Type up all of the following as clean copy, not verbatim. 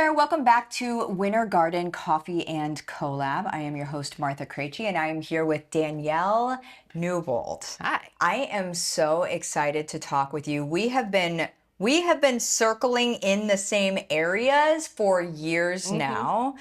there. Welcome back to Winter Garden Coffee and Collab. I am your host, Martha Krejci, and I am here with Danielle Newbold. Hi. I am so excited to talk with you. We have been circling in the same areas for years now.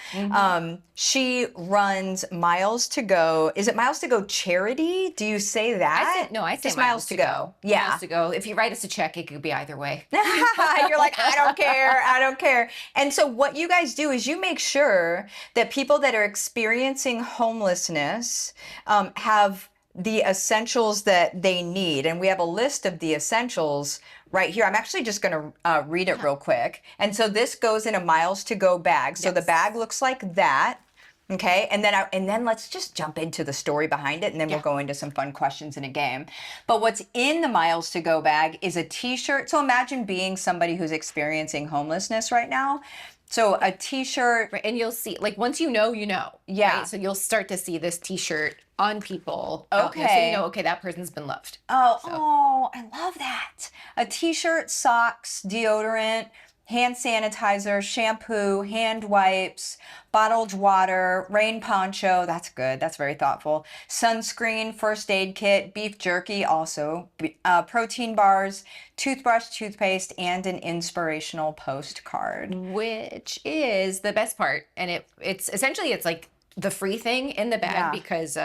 She runs Miles to Go. Is it Miles to Go Charity? Do you say that? I say just Miles to Go. Yeah. Miles to Go. If you write us a check, it could be either way. You're like, I don't care. I don't care. And so what you guys do is you make sure that people that are experiencing homelessness have the essentials that they need. And we have a list of the essentials right here. I'm actually just going to read it real quick. And so this goes in a Miles to Go bag. So the bag looks like that. Okay, and then let's just jump into the story behind it, and then we'll go into some fun questions in a game. But what's in the Miles to Go bag is a t-shirt. So imagine being somebody who's experiencing homelessness right now. So a t-shirt. Right, and you'll see, like, once you know, you know. Yeah. Right? So you'll start to see this t-shirt on people. Okay. So you know, okay, that person's been loved. Oh, I love that. A t-shirt, socks, deodorant, hand sanitizer, shampoo, hand wipes, bottled water, rain poncho. That's good. That's very thoughtful. Sunscreen, first aid kit, beef jerky also, protein bars, toothbrush, toothpaste, and an inspirational postcard. Which is the best part. And it's essentially, it's like the free thing in the bag because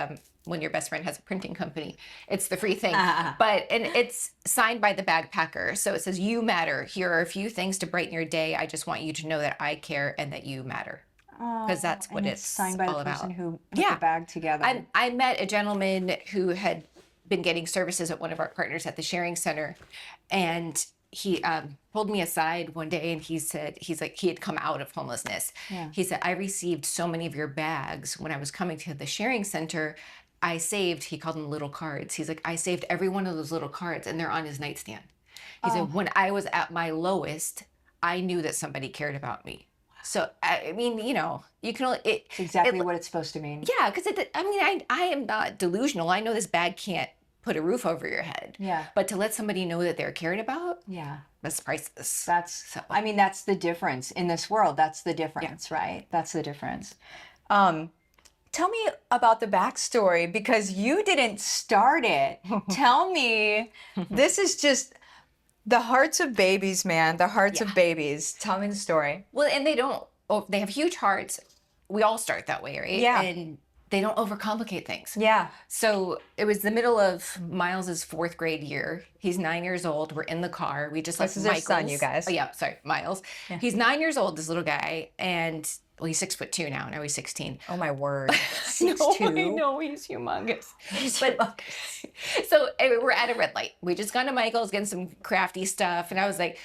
when your best friend has a printing company, it's the free thing. And it's signed by the bagpacker. So it says, you matter. Here are a few things to brighten your day. I just want you to know that I care and that you matter. Because that's what it's signed by all the person about. who put the bag together. I met a gentleman who had been getting services at one of our partners at the sharing center. And he pulled me aside one day and he said, he had come out of homelessness. Yeah. He said, I received so many of your bags when I was coming to the sharing center. He called them little cards. He's like, I saved every one of those little cards and they're on his nightstand. He said, when I was at my lowest, I knew that somebody cared about me. So, I mean, you know, you can only... It's exactly what it's supposed to mean. Yeah, because I am not delusional. I know this bag can't put a roof over your head. Yeah. But to let somebody know that they're cared about, that's priceless. I mean, that's the difference in this world. That's the difference, right? That's the difference. Tell me about the backstory because you didn't start it. Tell me, this is just the hearts of babies, man. The hearts of babies. Tell me the story. Well, and they have huge hearts. We all start that way, right? Yeah. And they don't overcomplicate things. Yeah. So it was the middle of Miles's 4th grade year. He's 9 years old. We're in the car. We just left Michael's. This is his son, you guys. Oh yeah, sorry, Miles. Yeah. He's 9 years old, this little guy, and well, he's 6'2" now. Now he's 16. Oh my word. 6'2". I know, he's humongous. So anyway, we're at a red light. We just gone to Michael's, getting some crafty stuff, and I was like,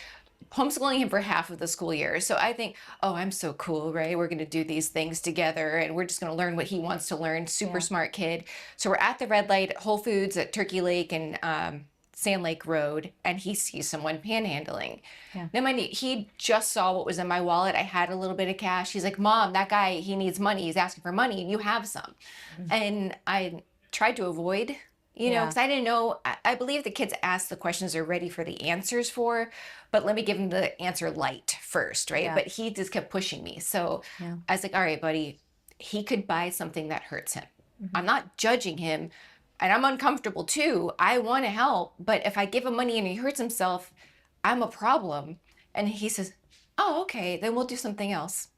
homeschooling him for half of the school year. So I think, oh, I'm so cool, right? We're going to do these things together and we're just going to learn what he wants to learn. Super smart kid. So we're at the red light at Whole Foods at Turkey Lake and Sand Lake Road, and he sees someone panhandling. Yeah. Now, mind you, he just saw what was in my wallet. I had a little bit of cash. He's like, Mom, that guy, he needs money. He's asking for money and you have some. Mm-hmm. And I tried to avoid, you know, because I didn't know. I believe the kids ask the questions they're ready for the answers for, but let me give them the answer light first, right? Yeah. But he just kept pushing me. So I was like, all right, buddy, he could buy something that hurts him. Mm-hmm. I'm not judging him, and I'm uncomfortable too. I want to help, but if I give him money and he hurts himself, I'm a problem. And he says, oh, okay, then we'll do something else.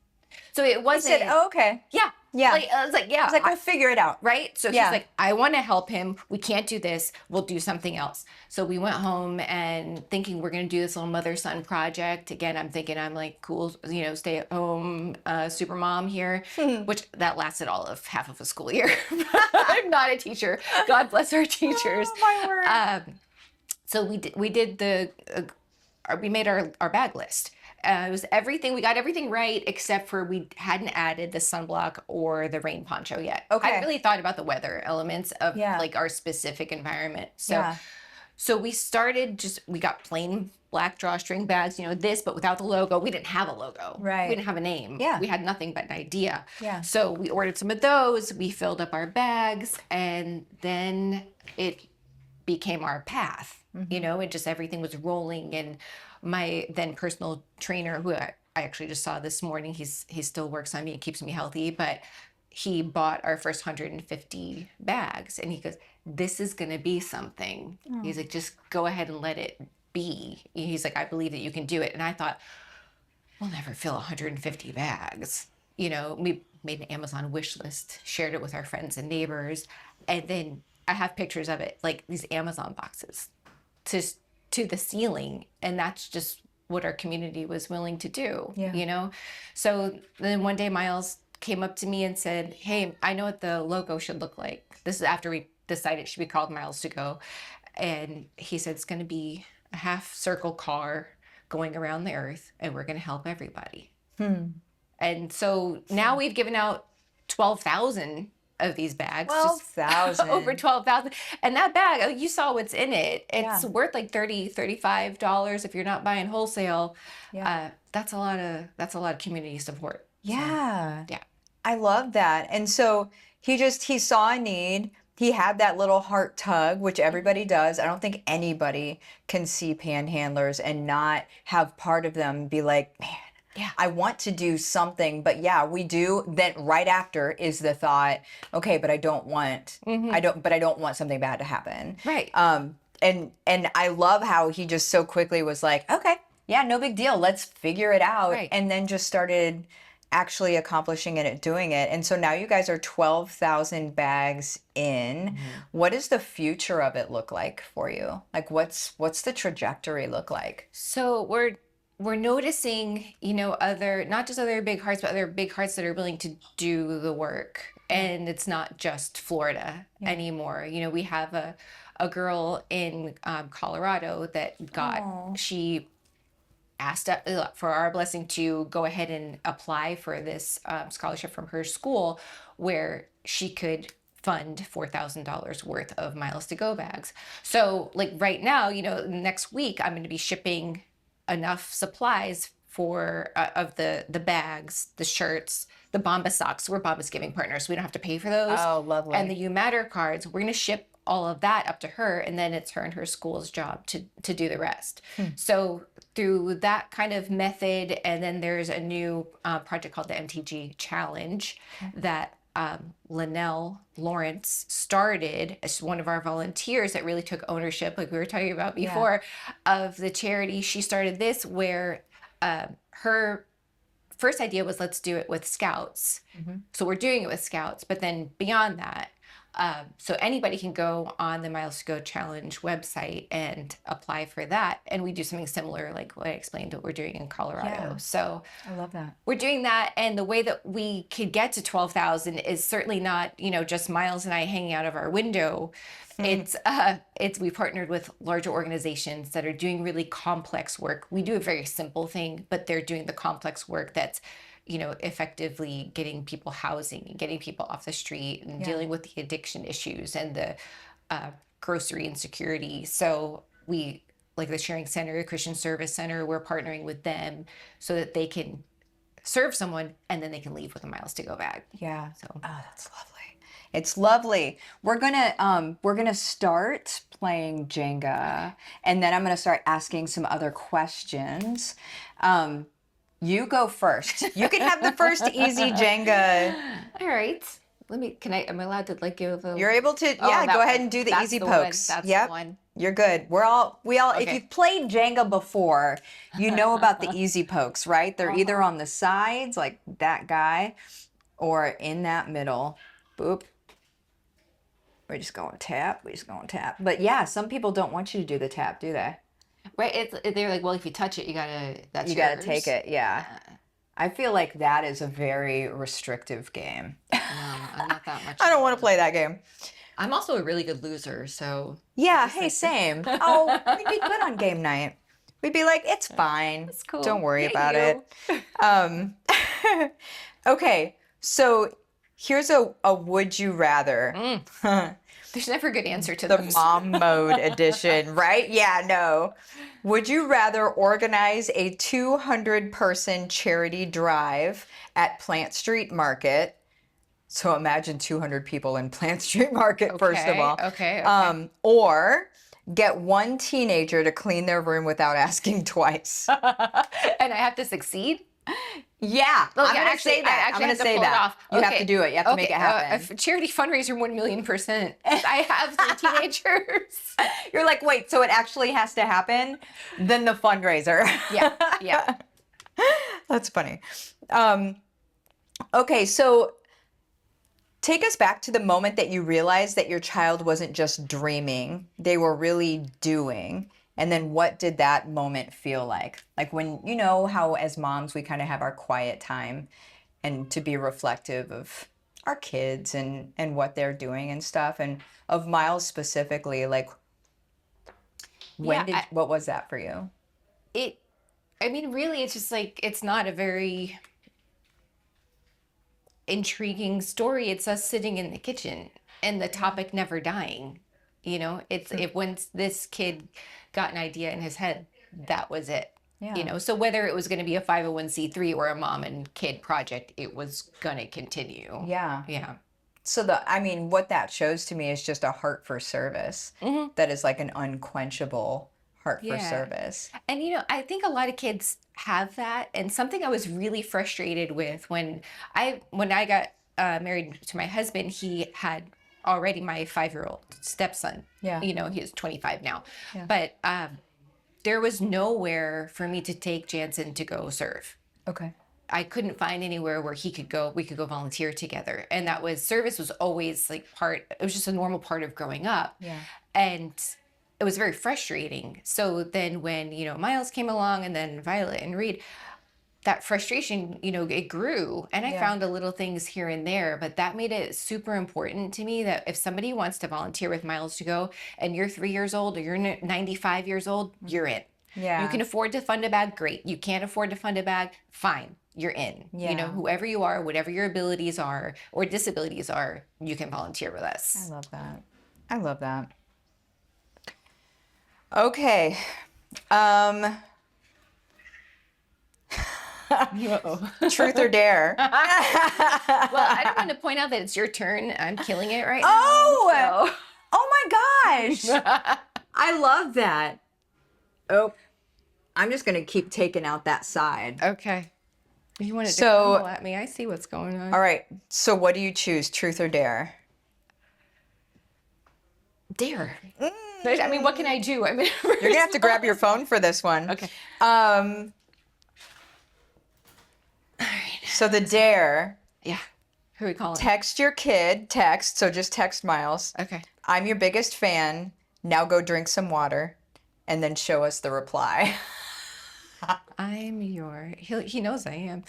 So it wasn't. He said, oh, okay. Yeah. Yeah. Like, I was like, yeah. I was like, we'll figure it out. Right? So he's like, I want to help him. We can't do this. We'll do something else. So we went home and thinking we're going to do this little mother-son project. Again, I'm thinking I'm like, cool, you know, stay at home, super mom here, which that lasted all of half of a school year. I'm not a teacher. God bless our teachers. Oh, my word. So we made our bag list. It was everything. We got everything right except for we hadn't added the sunblock or the rain poncho yet. Okay. I really thought about the weather elements of like our specific environment. So we started we got plain black drawstring bags, you know, but without the logo. We didn't have a logo. Right. We didn't have a name. Yeah. We had nothing but an idea. Yeah. So we ordered some of those. We filled up our bags, and then it became our path. Mm-hmm. You know, everything was rolling, and my then personal trainer, who I actually just saw this morning, he still works on me and keeps me healthy, but he bought our first 150 bags and he goes, this is going to be something. He's like, just go ahead and let it be. He's like, I believe that you can do it. And I thought, we'll never fill 150 bags. We made an Amazon wish list, shared it with our friends and neighbors. And then I have pictures of it, like these Amazon boxes to the ceiling. And that's just what our community was willing to do, So then one day Miles came up to me and said, hey, I know what the logo should look like. This is after we decided it should be called Miles to Go. And he said, it's going to be a half circle car going around the earth, and we're going to help everybody. And so now we've given out 12,000 of these bags. 12,000. Over 12,000. And that bag, you saw what's in it. It's worth like $30, $35 if you're not buying wholesale. That's a lot of community support. Yeah. So, yeah. I love that. And so he saw a need. He had that little heart tug, which everybody does. I don't think anybody can see panhandlers and not have part of them be like, man, I want to do something, but we do. Then right after is the thought, okay, but I don't want something bad to happen. Right. And I love how he just so quickly was like, okay, no big deal. Let's figure it out. Right. And then just started actually accomplishing it and doing it. And so now you guys are 12,000 bags in. What does the future of it look like for you? Like what's the trajectory look like? So we're noticing, not just other big hearts, but other big hearts that are willing to do the work. And it's not just Florida anymore. We have a girl in Colorado that she asked for our blessing to go ahead and apply for this scholarship from her school where she could fund $4,000 worth of Miles to Go bags. So like right now, next week I'm going to be shipping enough supplies for of the bags, the shirts, the Bomba socks. We're Bomba's giving partners, so we don't have to pay for those. Oh, lovely. And the You Matter cards, we're going to ship all of that up to her, and then it's her and her school's job to do the rest. So through that kind of method, and then there's a new project called the MTG Challenge that Linnell Lawrence started as one of our volunteers that really took ownership, like we were talking about before, of the charity. She started this where her first idea was, let's do it with Scouts. So we're doing it with Scouts, but then beyond that, so anybody can go on the Miles to Go Challenge website and apply for that. And we do something similar, like what I explained, what we're doing in Colorado. Yeah. So I love that. we're doing that. And the way that we could get to 12,000 is certainly not, just Miles and I hanging out of our window. It's we partnered with larger organizations that are doing really complex work. We do a very simple thing, but they're doing the complex work that's effectively getting people housing and getting people off the street and dealing with the addiction issues and the grocery insecurity. So we, like the Sharing Center, the Christian Service Center, we're partnering with them so that they can serve someone and then they can leave with a Miles to Go bag. Yeah. So that's lovely. It's lovely. We're gonna start playing Jenga, and then I'm gonna start asking some other questions. You go first. You can have the first easy Jenga. All right. Am I allowed to give a... You're able to, go ahead and do the easy pokes. That's the one. You're good. We all, Okay. if you've played Jenga before, you know about the easy pokes, right? They're either on the sides, like that guy, or in that middle. Boop. We're just going tap. But yeah, some people don't want you to do the tap, do they? Right, they're like, well, if you touch it, you gotta take it. Yeah. I feel like that is a very restrictive game. No, I'm not that much. I don't want to play that game. I'm also a really good loser, so... Yeah, hey, same. Oh, we'd be good on game night. We'd be like, it's fine. It's cool. Don't worry Yay, about you. it. Okay, so here's a would you rather. There's never a good answer to The those. mom mode edition, right? Yeah, no. Would you rather organize a 200-person charity drive at Plant Street Market? So imagine 200 people in Plant Street Market, first of all. Okay. Or get one teenager to clean their room without asking twice. And I have to succeed? Yeah, Oh, I'm yeah, gonna actually, say that. I I'm actually gonna have to say pull it that. off. You have Okay. to do it. You have to make it happen. A charity fundraiser 1,000,000%. I have 3 teenagers. You're like, wait, so it actually has to happen? Then the fundraiser. Yeah, yeah. That's funny. Okay, so take us back to the moment that you realized that your child wasn't just dreaming, they were really doing. And then what did that moment feel like? Like when, you know, how as moms we kind of have our quiet time and to be reflective of our kids and what they're doing and stuff. And of Miles specifically, like Yeah, what was that for you? I mean, really, it's just like, it's not a very intriguing story. It's us sitting in the kitchen and the topic never dying. You know, it once this kid got an idea in his head, that was it. Yeah. You know, so whether it was going to be a 501c3 or a mom and kid project, it was going to continue. Yeah. Yeah. So I mean, what that shows to me is just a heart for service that is like an unquenchable heart for service. And you know, I think a lot of kids have that. And something I was really frustrated with when I got married to my husband, he had already my 5-year-old stepson. Yeah. You know, he's 25 now. Yeah. But there was nowhere for me to take Jansen to go serve. Okay. I couldn't find anywhere where we could go volunteer together. And that was, service was always like it was just a normal part of growing up. Yeah. And it was very frustrating. So then when, you know, Miles came along and then Violet and Reed, that frustration, you know, it grew. And I found a little things here and there, but that made it super important to me that if somebody wants to volunteer with Miles to go and you're 3 years old or you're 95 years old, you're in. Yeah. You can afford to fund a bag, great. You can't afford to fund a bag, fine. You're in. Yeah. You know, whoever you are, whatever your abilities are or disabilities are, you can volunteer with us. I love that. I love that. Okay. Truth or dare? Well, I don't want to point out that it's your turn. I'm killing it right Oh! now. So. Oh my gosh. I love that. Oh, I'm just going to keep taking out that side. Okay. You wanted to So- crumble at me. I see what's going on. All right. So what do you choose, truth or dare? Dare. I mean, what can I do? I mean, You're going to have to grab your phone for this one. Okay. So the dare, Yeah. Who are we calling? text your kid, so just text Miles. Okay. I'm your biggest fan. Now go drink some water and then show us the reply. I'm your. He knows I am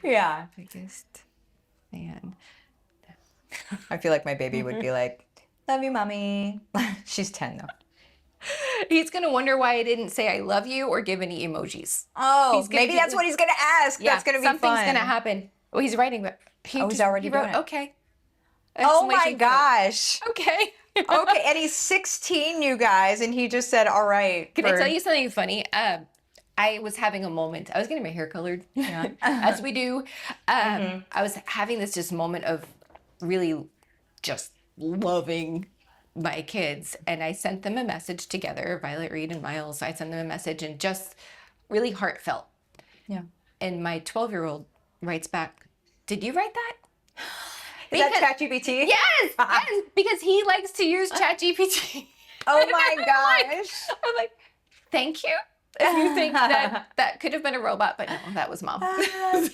Yeah. biggest fan. I feel like my baby would be like, love you, mommy. She's 10 though. He's gonna wonder why I didn't say I love you or give any emojis. Oh, He's gonna maybe do that's the- what he's going to ask. That's going to be something's fun. gonna happen. Oh, he's writing. But he's already wrote, doing it. Okay. Oh my Exclamation point. gosh. Okay. Okay, and he's 16, you guys, and he just said, all right. Can I tell you something funny? I was having a moment. I was getting my hair colored, as we do. I was having this just moment of really just loving my kids. And I sent them a message together, Violet, Reed, and Miles. I sent them a message and just really heartfelt. Yeah. And my 12-year-old writes back, did you write that? Is that ChatGPT? Yes, yes, because he likes to use ChatGPT. Oh my gosh. I'm like, thank you. If you think that could have been a robot, but no, that was mom.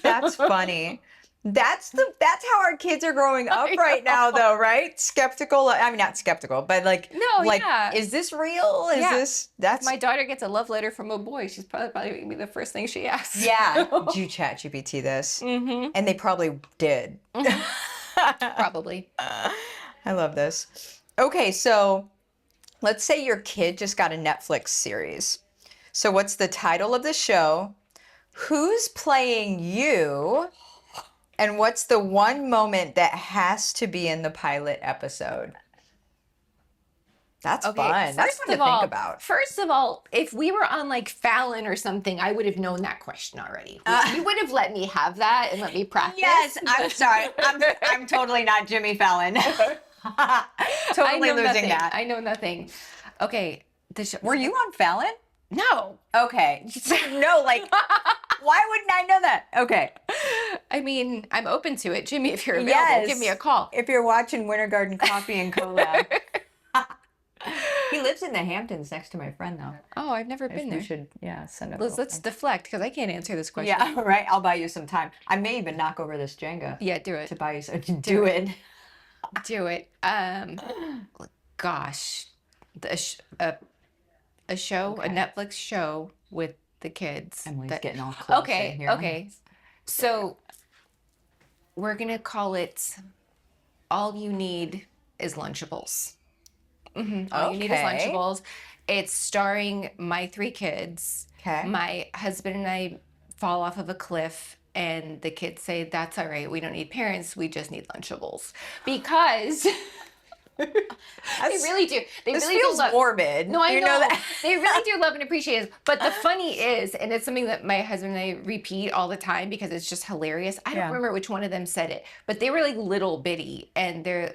That's funny. That's how our kids are growing up right now, though, right? Skeptical. I mean, not skeptical, but like, No, like, yeah. is this real? Is Yeah. this? That's My daughter gets a love letter from a boy. She's probably gonna be the first thing she asks. yeah. Did you ChatGPT this? Mm-hmm. And they probably did. Probably. I love this. Okay, so let's say your kid just got a Netflix series. So what's the title of the show? Who's playing you? And what's the one moment that has to be in the pilot episode? That's fun. That's fun to think about. First of all, if we were on like Fallon or something, I would have known that question already. You would have let me have that and let me practice. Yes, I'm sorry. I'm totally not Jimmy Fallon. I Totally know losing nothing. that. I know nothing. Okay. Were you on Fallon? No. Okay. No, like, why wouldn't I know that? Okay. I mean, I'm open to it. Jimmy, if you're available, give me a call. If you're watching Winter Garden Coffee and Collab. He lives in the Hamptons next to my friend, though. Oh, I've never been there. We should, send a Let's little deflect because I can't answer this question. Yeah, right. I'll buy you some time. I may even knock over this Jenga Yeah, do it. to buy you some. Do it. Do it. Gosh, a show, a Netflix show with the kids. Emily's getting all close. Okay, in here. okay. So we're gonna call it "All You Need Is Lunchables." All You Need Is Okay. Lunchables. It's starring my 3 kids. Okay. My husband and I fall off of a cliff, and the kids say, "That's all right. We don't need parents. We just need Lunchables," because. They really do. They This really feels do love. morbid. No, I You know. that. They really do love and appreciate it. But the funny is, and it's something that my husband and I repeat all the time because it's just hilarious. I don't Yeah. remember which one of them said it, but they were like little bitty, and they're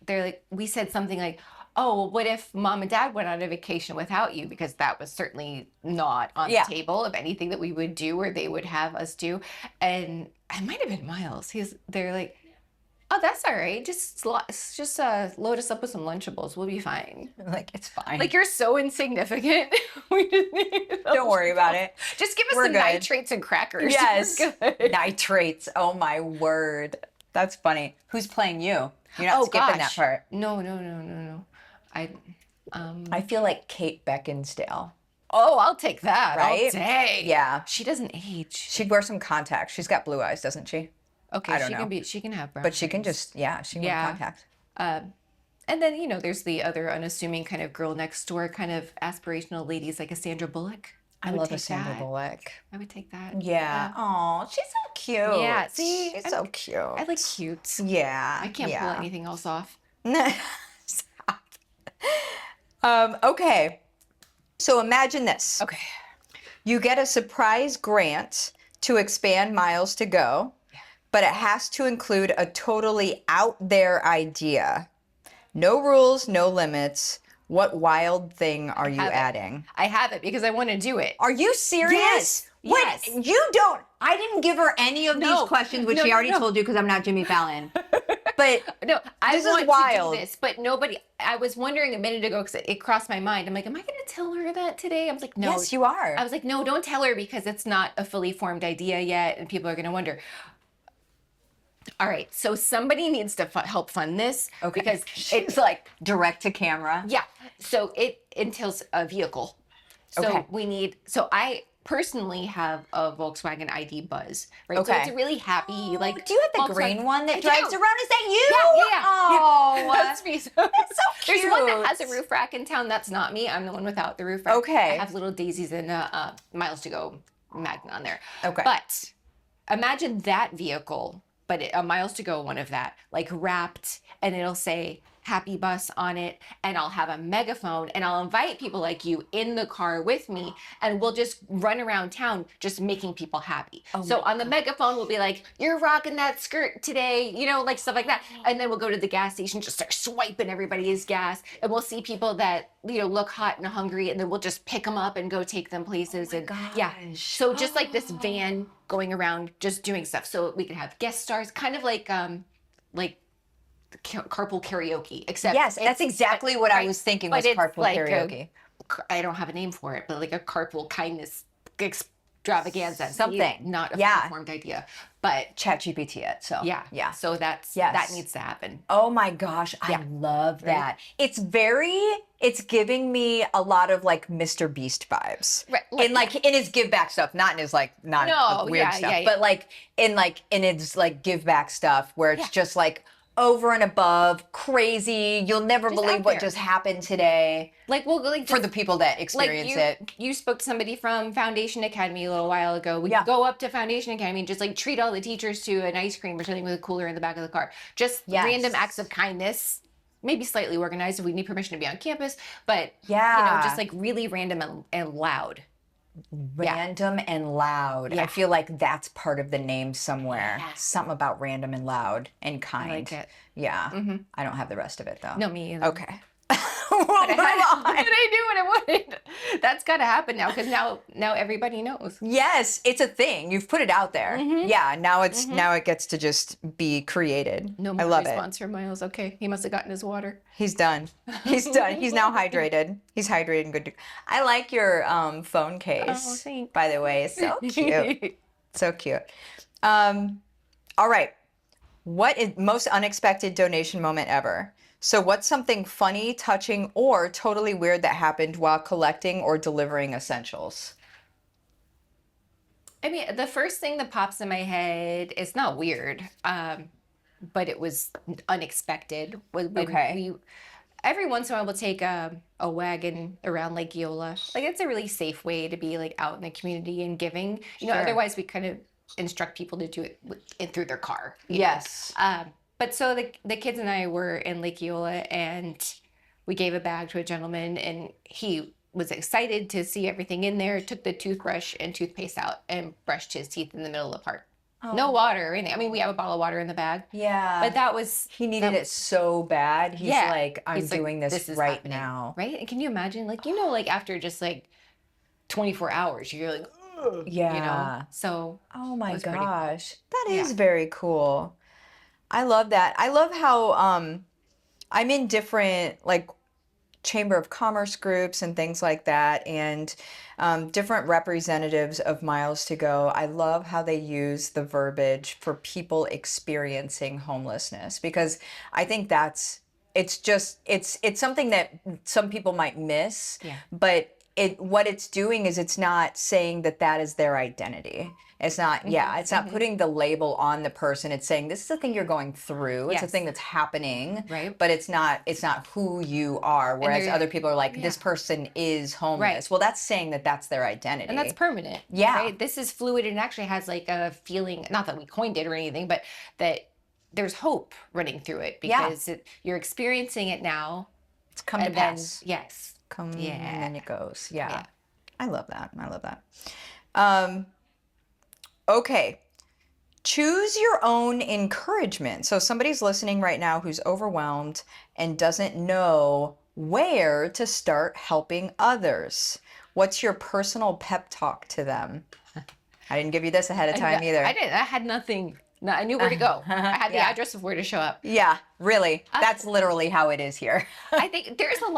like, we said something like, "Oh, well, what if mom and dad went on a vacation without you?" Because that was certainly not on Yeah. the table of anything that we would do or they would have us do. And it might have been Miles. They're like, "Oh, that's all right. Just load us up with some Lunchables. We'll be fine." Like, it's fine. Like, you're so insignificant. We just need Don't worry about it. Just give us We're some good. nitrates and crackers. Yes. We're good. Nitrates. Oh, my word. That's funny. Who's playing you? You're not skipping that part. No. I feel like Kate Beckinsdale. Oh, I'll take that all Right? day. Yeah. She doesn't age. She'd wear some contacts. She's got blue eyes, doesn't she? Okay, I don't know. she can have brown. But she can eyes. just, she can wear Yeah. contacts. And then, there's the other unassuming kind of girl next door kind of aspirational ladies like a Sandra Bullock. I would love a take Sandra that. Bullock. I would take that. Yeah. Oh, she's so cute. Yeah, see? She's I'm- so cute. I like cute. Yeah. I can't pull anything else off. Stop. Okay. So imagine this. Okay. You get a surprise grant to expand Miles to Go, but it has to include a totally out there idea. No rules, no limits. What wild thing are you have it. adding? I have it because I want to do it. Are you serious? Yes, What? yes. You don't. I didn't give her any of No, these questions, which no, she no, already no. told you because I'm not Jimmy Fallon. But No, I This is want wild. to do this, but nobody. I was wondering a minute ago because it crossed my mind. I'm like, am I going to tell her that today? I was like, no. yes, you are. I was like, no, don't tell her because it's not a fully formed idea yet, and people are going to wonder. All right, so somebody needs to help fund this because it's like direct to camera. yeah. So it entails a vehicle. So Okay. we need. So I personally have a Volkswagen ID Buzz. Right. So Okay. it's a really happy like. Do you have the Volkswagen- green one that I drives do. around? Is that you? Yeah. Oh, That's me. that's so cute. There's one that has a roof rack in town. That's not me. I'm the one without the roof rack. Okay. I have little daisies and Miles to Go magnet on there. Okay. But imagine that vehicle, but a Miles to Go one of that, like wrapped, and it'll say Happy Bus on it, and I'll have a megaphone, and I'll invite people like you in the car with me, and we'll just run around town just making people happy. So on the megaphone, we'll be like, "You're rocking that skirt today," like stuff like that. And then we'll go to the gas station, just start swiping everybody's gas, and we'll see people that look hot and hungry, and then we'll just pick them up and go take them places. Yeah, so just like this van going around, just doing stuff. So we could have guest stars, kind of like carpool karaoke, except Yes, that's exactly what I right, was thinking but was it's carpool like karaoke. I don't have a name for it, but like a carpool kindness extravaganza. Something. Not a Yeah. fully formed idea, but ChatGPT it. So yeah. So that Yes. needs to happen. Oh my gosh, I love that. It's giving me a lot of like Mr. Beast vibes. Right, In his give back stuff, not in his No, weird yeah, stuff, yeah, yeah. but in his like give back stuff where it's just like over and above, crazy. You'll never Just believe out what there. just happened today Like we'll like for the people that experience it. You spoke to somebody from Foundation Academy a little while ago. We Yeah. go up to Foundation Academy and just like treat all the teachers to an ice cream or something with a cooler in the back of the car. Just Yes. random acts of kindness. Maybe slightly organized if we need permission to be on campus, but Yeah. just like really random and loud. Random and loud. Yeah. I feel like that's part of the name somewhere. Yes. Something about random and loud and kind. like it. Yeah. I don't have the rest of it though. No, me either. Okay. We'll But move I on. knew what it would. That's got to happen now because now everybody knows. Yes, it's a thing. You've put it out there. Mm-hmm. Yeah, now Mm-hmm. now it gets to just be created. No I more love it. response from Miles. Okay, he must have gotten his water. He's done. He's done. He's now hydrated. He's hydrated and good to. I like your phone Oh, case. thanks. By the way, it's so cute. So cute. All right. What is most unexpected donation moment ever? So what's something funny, touching, or totally weird that happened while collecting or delivering essentials? I mean, the first thing that pops in my head is not weird, but it was unexpected. Was when Okay. we every once in a while we'll take a wagon around Lake Eola. Like it's a really safe way to be like out in the community and giving. You know, Sure. otherwise we kind of instruct people to do it through their car. You know? Yes. But so the kids and I were in Lake Eola and we gave a bag to a gentleman and he was excited to see everything in there, took the toothbrush and toothpaste out and brushed his teeth in the middle of the park. No water or anything. I mean, we have a bottle of water in the bag. Yeah. But that was He needed it so bad. He's yeah. like, I'm He's like, doing this is right happening, now. right? And can you imagine, like, you know, like after just like 24 hours, you're like, ugh, Yeah. you know? So, Oh my was pretty cool. gosh. That Yeah. is very cool. I love that. I love how I'm in different like Chamber of Commerce groups and things like that, and different representatives of Miles to Go. I love how they use the verbiage for people experiencing homelessness, because I think that's it's something that some people might miss, Yeah. but what it's doing is it's not saying that that is their identity. It's not, yeah, it's not putting the label on the person. It's saying this is a thing you're going through. It's a Yes. thing that's happening, Right. but it's not who you are. Whereas they're- other people are like, yeah. this person is homeless. Right. Well, that's saying that that's their identity. And that's permanent. Yeah. Right? This is fluid and actually has like a feeling, not that we coined it or anything, but that there's hope running through it Yeah. because you're experiencing it now. It's come to And then, pass. yes. Come Yeah. and then it goes. Yeah. Yeah. I love that. I love that. Okay. Choose your own encouragement. So somebody's listening right now who's overwhelmed and doesn't know where to start helping others. What's your personal pep talk to them? I didn't give you this ahead of time either. I didn't. I had nothing. No, I knew where to go. I had the Yeah. address of where to show up. Yeah, really. That's literally how it is here. I think there's a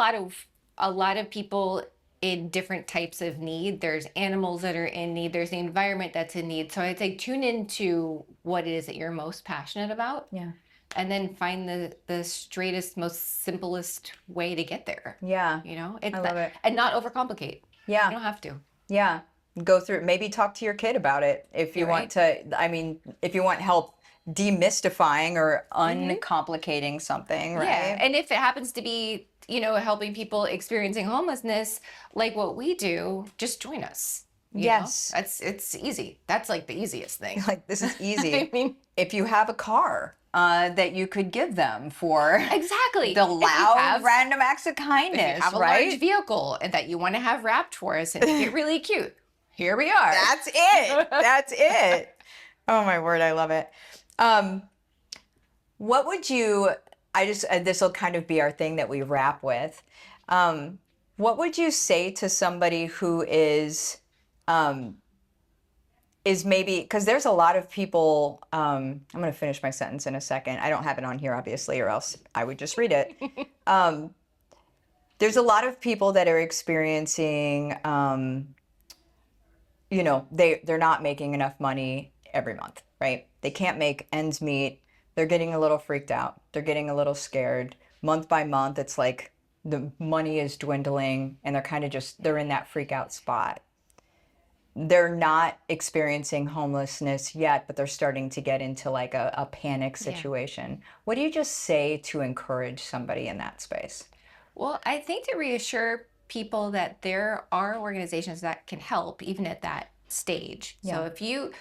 lot of people in different types of need. There's animals that are in need. There's the environment that's in need. So I'd say tune into what it is that you're most passionate about. Yeah. And then find the straightest, most simplest way to get there. Yeah. You know, I love it. And not overcomplicate. Yeah. You don't have to. Yeah. Go through, maybe talk to your kid about it if you You're want to. I mean, if you want help demystifying or uncomplicating something, right? Yeah. And if it happens to be, you know, helping people experiencing homelessness, like what we do, just join us. you know? Yes. It's easy. That's like the easiest thing. Like, this is easy. I mean, If you have a car that you could give them for exactly. the If you loud have- random acts of If you kindness, have a right? large vehicle and that you want to have wrapped for us and make it really cute, here we are. That's it. That's it. Oh my word, I love it. What would you, this will kind of be our thing that we wrap with. What would you say to somebody who is maybe, because there's a lot of people, I'm going to finish my sentence in a second. I don't have it on here, obviously, or else I would just read it. There's a lot of people that are experiencing, you know, they're not making enough money every month, right? They can't make ends meet. They're getting a little freaked out. They're getting a little scared. Month by month, it's like the money is dwindling and they're kind of just, they're in that freak out spot. They're not experiencing homelessness yet, but they're starting to get into like a panic situation. What do you just say to encourage somebody in that space? Well, I think to reassure people that there are organizations that can help even at that stage. Yeah. So if you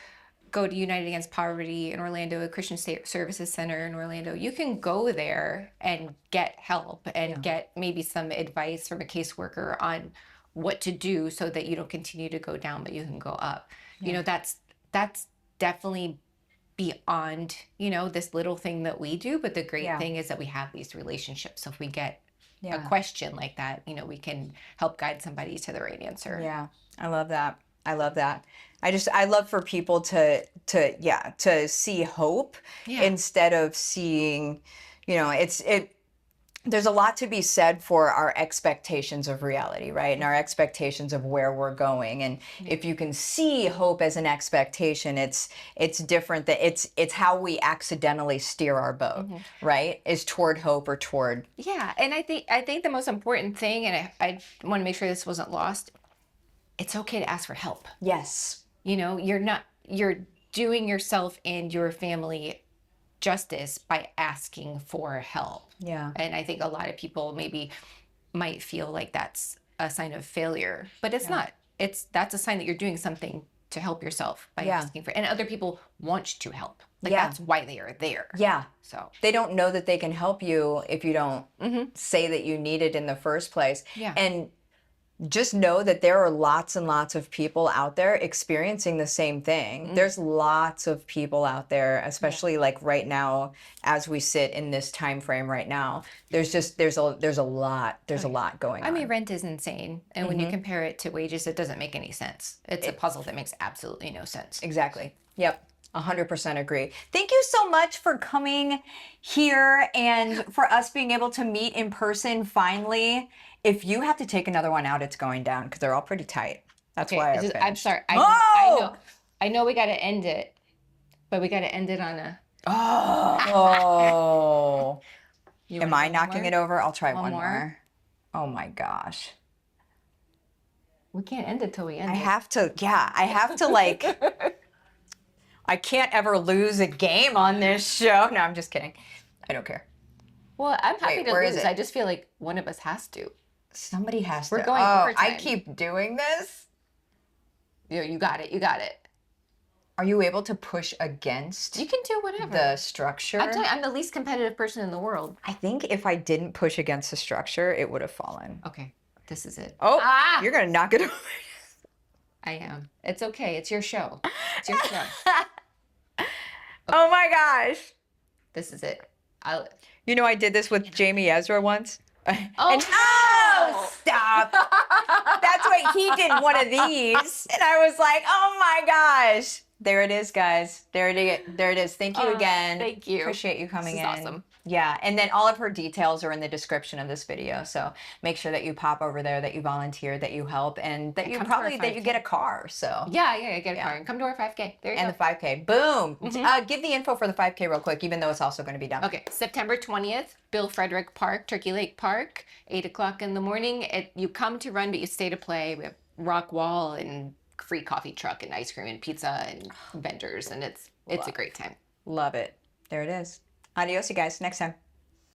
go to United Against Poverty in Orlando, a Christian State Services Center in Orlando, you can go there and get help and get maybe some advice from a caseworker on what to do so that you don't continue to go down, but you can go up. You know, that's definitely beyond, you know, this little thing that we do. But the great thing is that we have these relationships. So if we get a question like that, you know, we can help guide somebody to the right answer. Yeah, I love that. I love that. I love for people to see hope instead of seeing, you know, there's a lot to be said for our expectations of reality, right? And our expectations of where we're going. And if you can see hope as an expectation, it's different. That it's how we accidentally steer our boat, right? Is toward hope or toward. Yeah, and I think the most important thing, and I want to make sure this wasn't lost, it's okay to ask for help. Yes. You know, you're doing yourself and your family justice by asking for help. Yeah. And I think a lot of people maybe might feel like that's a sign of failure, but it's not. That's a sign that you're doing something to help yourself by asking for, and other people want to help. Like that's why they are there. Yeah. So they don't know that they can help you if you don't say that you need it in the first place. Yeah. And just know that there are lots and lots of people out there experiencing the same thing. There's lots of people out there, especially like right now, as we sit in this time frame right now. There's a lot going on. I mean, rent is insane, and when you compare it to wages, it doesn't make any sense. It's a puzzle that makes absolutely no sense. Exactly. Yep. 100% agree. Thank you so much for coming here and for us being able to meet in person finally. If you have to take another one out, it's going down because they're all pretty tight. That's why I'm finished. sorry. I know we got to end it, but we got to end it on a. Oh. Am I knocking more? it over? I'll try one more? more. Oh my gosh. We can't end it till we end I it. have to like, I can't ever lose a game on this show. No, I'm just kidding. I don't care. Well, I'm happy Wait, to where is lose. it? I just feel like one of us has to. Somebody has We're to. going I overtime. keep doing this. You got it. You got it. Are you able to push against You can do whatever. the structure? I'm telling you, I'm the least competitive person in the world. I think if I didn't push against the structure, it would have fallen. Okay, this is it. Oh, you're going to knock it over. I am. It's okay. It's your show. It's your show. Oh my gosh. This is it. You know, I did this with Jamie Ezra once. Oh, Stop. That's why he did one of these. And I was like, oh my gosh. There it is, guys. There it is. Thank you again. Thank you. Appreciate you coming in. This is awesome. Yeah. And then all of her details are in the description of this video. So make sure that you pop over there, that you volunteer, that you help, and that you get a car. So yeah, get a car and come to our 5K. There you go. the 5K. Boom. Give the info for the 5K real quick, even though it's also going to be done. Okay, September 20th, Bill Frederick Park, Turkey Lake Park, 8 o'clock in the morning. You come to run, but you stay to play. We have rock wall and free coffee truck and ice cream and pizza and vendors, and it's a great time. Love it. There it is. Adios, you guys. Next time.